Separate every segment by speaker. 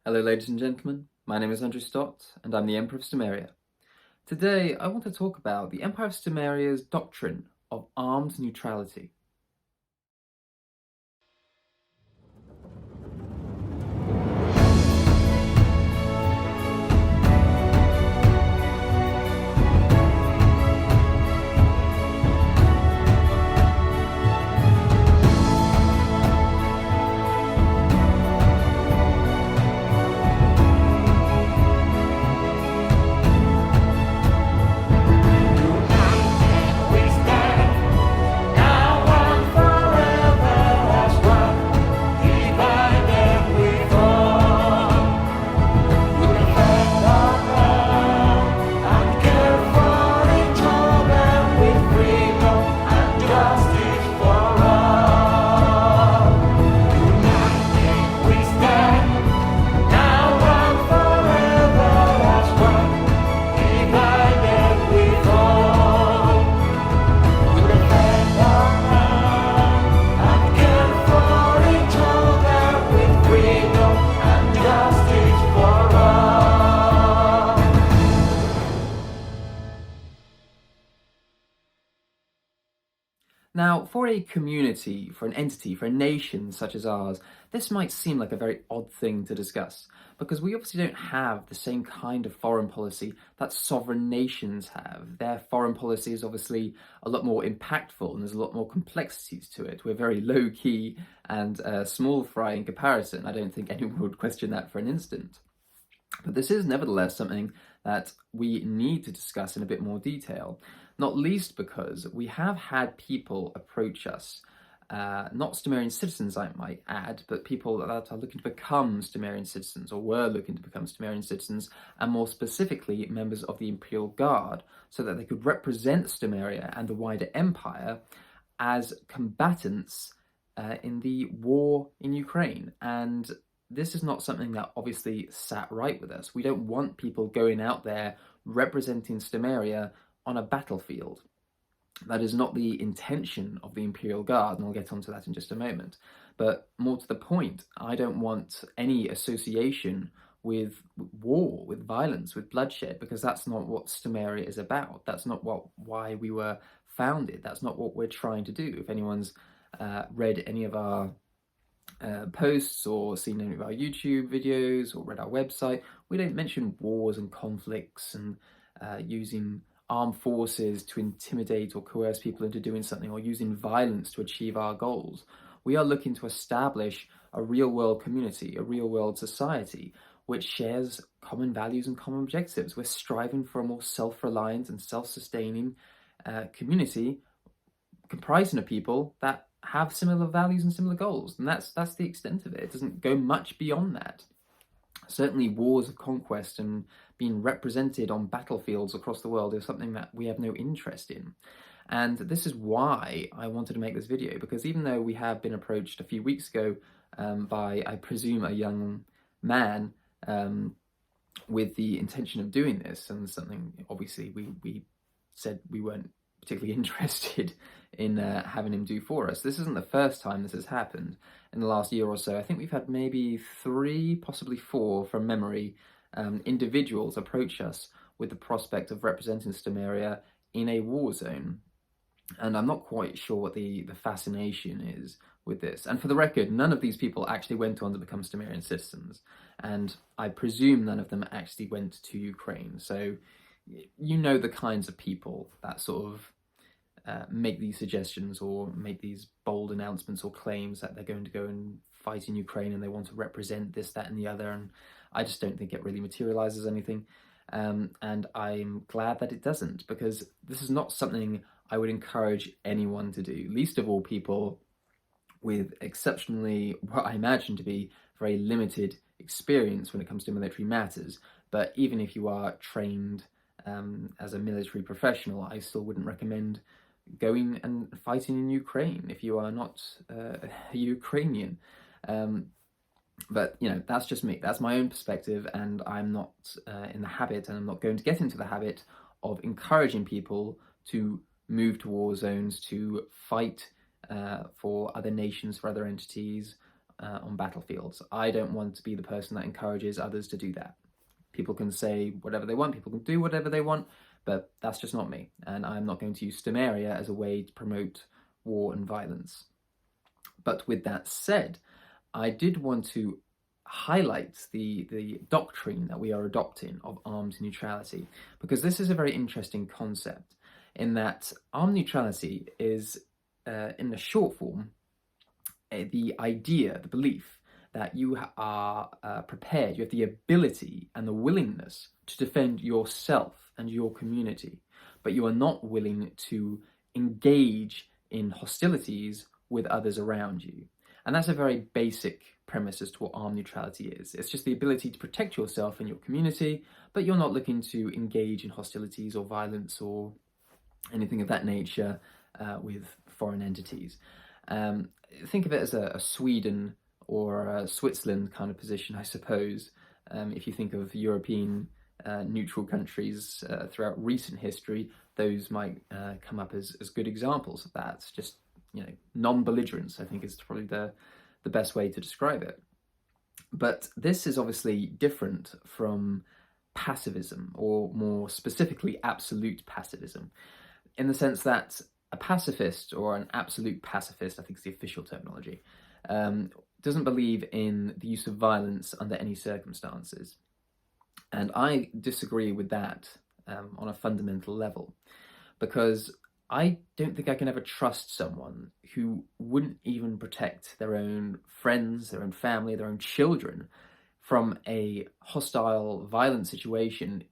Speaker 1: Hello ladies and gentlemen, my name is Andrew Stott and I'm the Emperor of Stomaria. Today I want to talk about the Empire of Stomaria's doctrine of armed neutrality. Now, for a community, for an entity, for a nation such as ours, this might seem like a very odd thing to discuss, because we obviously don't have the same kind of foreign policy that sovereign nations have. Their foreign policy is obviously a lot more impactful and there's a lot more complexities to it. We're very low-key and small fry in comparison. I don't think anyone would question that for an instant. But this is nevertheless something that we need to discuss in a bit more detail, not least because we have had people approach us, not Stomarian citizens I might add, but people that are looking to become Stomarian citizens or were looking to become Stomarian citizens, and more specifically members of the Imperial Guard, so that they could represent Stomaria and the wider empire as combatants in the war in Ukraine. And this is not something that obviously sat right with us. We don't want people going out there representing Stomaria on a battlefield. That is not the intention of the Imperial Guard, and I'll get onto that in just a moment. But more to the point, I don't want any association with war, with violence, with bloodshed, because that's not what Stomaria is about. That's not why we were founded. That's not what we're trying to do. If anyone's read any of our posts or seen any of our YouTube videos or read our website, we don't mention wars and conflicts and using armed forces to intimidate or coerce people into doing something, or using violence to achieve our goals. We are looking to establish a real-world community, a real-world society, which shares common values and common objectives. We're striving for a more self-reliant and self-sustaining community comprising of people that have similar values and similar goals, and that's the extent of it. It doesn't go much beyond that. Certainly wars of conquest and being represented on battlefields across the world is something that we have no interest in. And this is why I wanted to make this video, because even though we have been approached a few weeks ago by, I presume, a young man with the intention of doing this, and something obviously we said we weren't particularly interested in having him do for us. This isn't the first time this has happened in the last year or so. I think we've had maybe 3, possibly 4 from memory, individuals approach us with the prospect of representing Stomaria in a war zone. And I'm not quite sure what the fascination is with this. And for the record, none of these people actually went on to become Stomarian citizens. And I presume none of them actually went to Ukraine. So you know the kinds of people that sort of make these suggestions or make these bold announcements or claims that they're going to go and fight in Ukraine and they want to represent this, that and the other, and I just don't think it really materializes anything, and I'm glad that it doesn't, because this is not something I would encourage anyone to do, least of all people with exceptionally, what I imagine to be very limited experience when it comes to military matters. But even if you are trained as a military professional, I still wouldn't recommend going and fighting in Ukraine if you are not a Ukrainian. But, you know, that's just me. That's my own perspective, and I'm not in the habit, and I'm not going to get into the habit of encouraging people to move to war zones, to fight for other nations, for other entities, on battlefields. I don't want to be the person that encourages others to do that. People can say whatever they want, people can do whatever they want, but that's just not me. And I'm not going to use Stomaria as a way to promote war and violence. But with that said, I did want to highlight the doctrine that we are adopting of armed neutrality, because this is a very interesting concept in that armed neutrality is, in the short form, the idea, the belief that you are prepared, you have the ability and the willingness to defend yourself and your community, but you are not willing to engage in hostilities with others around you. And that's a very basic premise as to what armed neutrality is. It's just the ability to protect yourself and your community, but you're not looking to engage in hostilities or violence or anything of that nature with foreign entities. Think of it as a Sweden or a Switzerland kind of position, I suppose. If you think of European neutral countries throughout recent history, those might come up as good examples of that. It's just, non-belligerence, I think, is probably the best way to describe it. But this is obviously different from pacifism, or more specifically, absolute pacifism, in the sense that a pacifist, or an absolute pacifist, I think is the official terminology, doesn't believe in the use of violence under any circumstances. And I disagree with that on a fundamental level, because I don't think I can ever trust someone who wouldn't even protect their own friends, their own family, their own children from a hostile, violent situation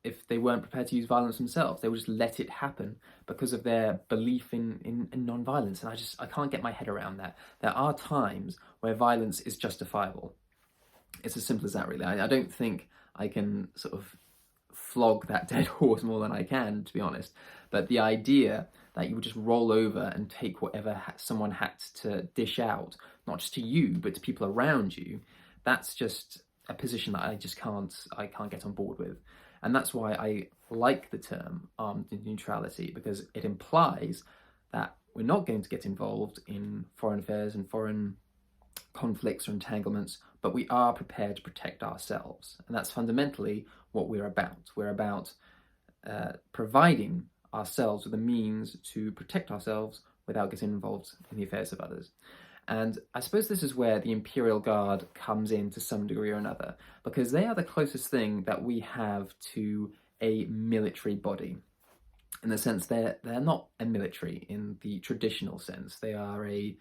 Speaker 1: if they weren't prepared to use violence themselves. They would just let it happen because of their belief in non-violence. And I can't get my head around that. There are times where violence is justifiable. It's as simple as that, really. I don't think I can sort of flog that dead horse more than I can, to be honest. But the idea that you would just roll over and take whatever someone had to dish out, not just to you, but to people around you, that's just a position that I can't get on board with. And that's why I like the term armed neutrality, because it implies that we're not going to get involved in foreign affairs and foreign conflicts or entanglements, but we are prepared to protect ourselves. And that's fundamentally what we're about. We're about providing ourselves with the means to protect ourselves without getting involved in the affairs of others. And I suppose this is where the Imperial Guard comes in to some degree or another, because they are the closest thing that we have to a military body. In the sense they're not a military in the traditional sense. They are a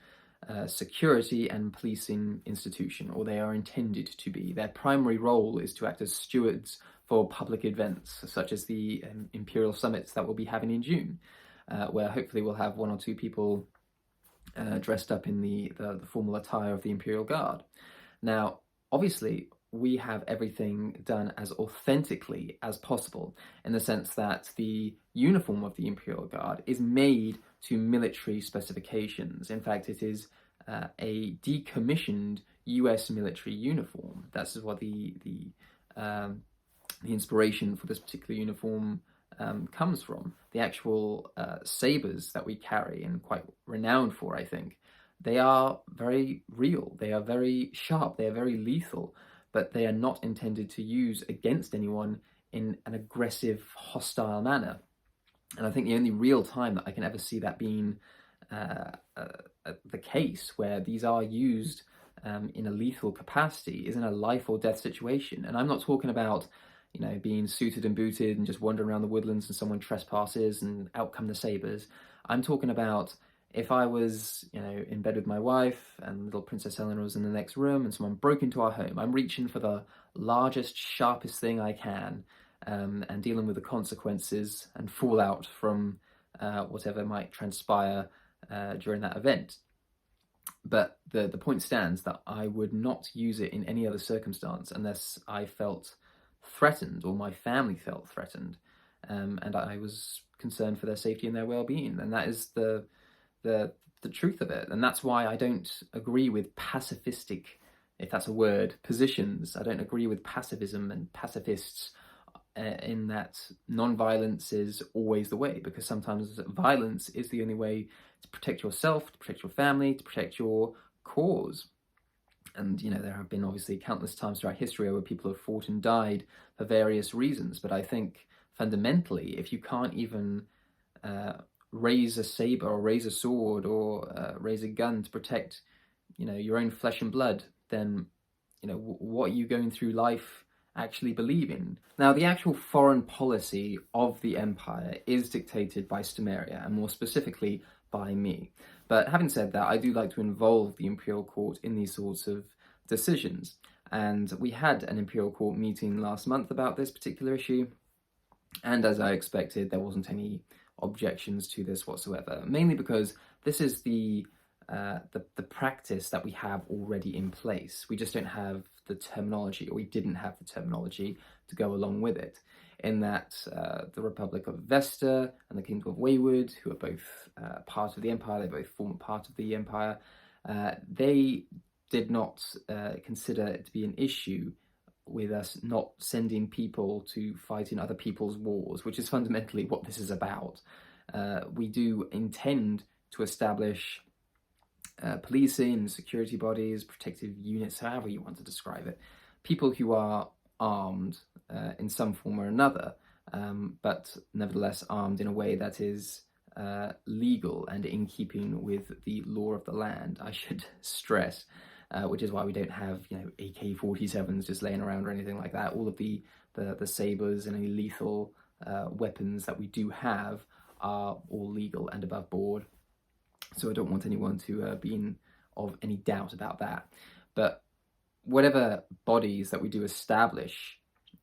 Speaker 1: security and policing institution, or they are intended to be. Their primary role is to act as stewards for public events, such as the Imperial summits that we'll be having in June, where hopefully we'll have one or two people dressed up in the formal attire of the Imperial Guard. Now, obviously, we have everything done as authentically as possible, in the sense that the uniform of the Imperial Guard is made to military specifications. In fact, it is a decommissioned US military uniform. That's what the inspiration for this particular uniform comes from. The actual sabers that we carry, and quite renowned for, I think, they are very real, they are very sharp, they are very lethal, but they are not intended to use against anyone in an aggressive, hostile manner. And I think the only real time that I can ever see that being the case, where these are used in a lethal capacity, is in a life or death situation. And I'm not talking about being suited and booted and just wandering around the woodlands and someone trespasses and out come the sabers. I'm talking about if I was, in bed with my wife and little Princess Eleanor was in the next room and someone broke into our home, I'm reaching for the largest, sharpest thing I can and dealing with the consequences and fallout from whatever might transpire during that event. But the point stands that I would not use it in any other circumstance unless I felt threatened, or my family felt threatened, and I was concerned for their safety and their well-being. And that is the truth of it. And that's why I don't agree with pacifistic, if that's a word, positions. I don't agree with pacifism and pacifists in that non-violence is always the way, because sometimes violence is the only way to protect yourself, to protect your family, to protect your cause. And, you know, there have been obviously countless times throughout history where people have fought and died for various reasons. But I think fundamentally, if you can't even raise a saber or raise a sword or raise a gun to protect, you know, your own flesh and blood, then, you know, what are you going through life actually believing? Now, the actual foreign policy of the empire is dictated by Stomaria, and more specifically by me. But having said that, I do like to involve the Imperial Court in these sorts of decisions. And we had an Imperial Court meeting last month about this particular issue, and as I expected, there wasn't any objections to this whatsoever, mainly because this is the practice that we have already in place. We just don't have the terminology, or we didn't have the terminology to go along with it. In that the Republic of Vesta and the Kingdom of Wayward, who are both part of the Empire, they both form part of the Empire, they did not consider it to be an issue with us not sending people to fight in other people's wars, which is fundamentally what this is about. We do intend to establish policing, security bodies, protective units, however you want to describe it. People who are armed in some form or another, but nevertheless armed in a way that is legal and in keeping with the law of the land, I should stress. Which is why we don't have, you know, AK-47s just laying around or anything like that. All of the sabers and any lethal weapons that we do have are all legal and above board. So I don't want anyone to be in of any doubt about that. But whatever bodies that we do establish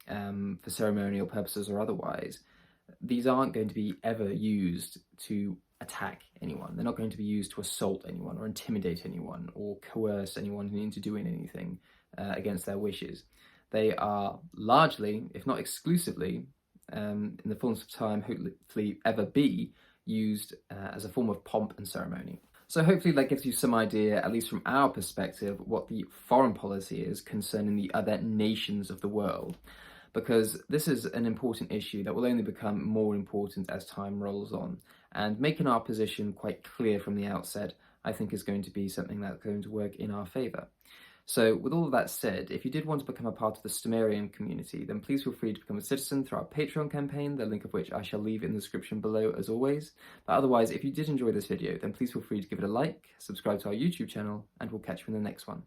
Speaker 1: for ceremonial purposes or otherwise, these aren't going to be ever used to attack anyone. They're not going to be used to assault anyone or intimidate anyone or coerce anyone into doing anything against their wishes. They are largely, if not exclusively, in the fullness of time, hopefully ever be used as a form of pomp and ceremony. So hopefully that gives you some idea, at least from our perspective, what the foreign policy is concerning the other nations of the world. Because this is an important issue that will only become more important as time rolls on. And making our position quite clear from the outset, I think, is going to be something that's going to work in our favour. So with all of that said, if you did want to become a part of the Stomarian community, then please feel free to become a citizen through our Patreon campaign, the link of which I shall leave in the description below as always. But otherwise, if you did enjoy this video, then please feel free to give it a like, subscribe to our YouTube channel, and we'll catch you in the next one.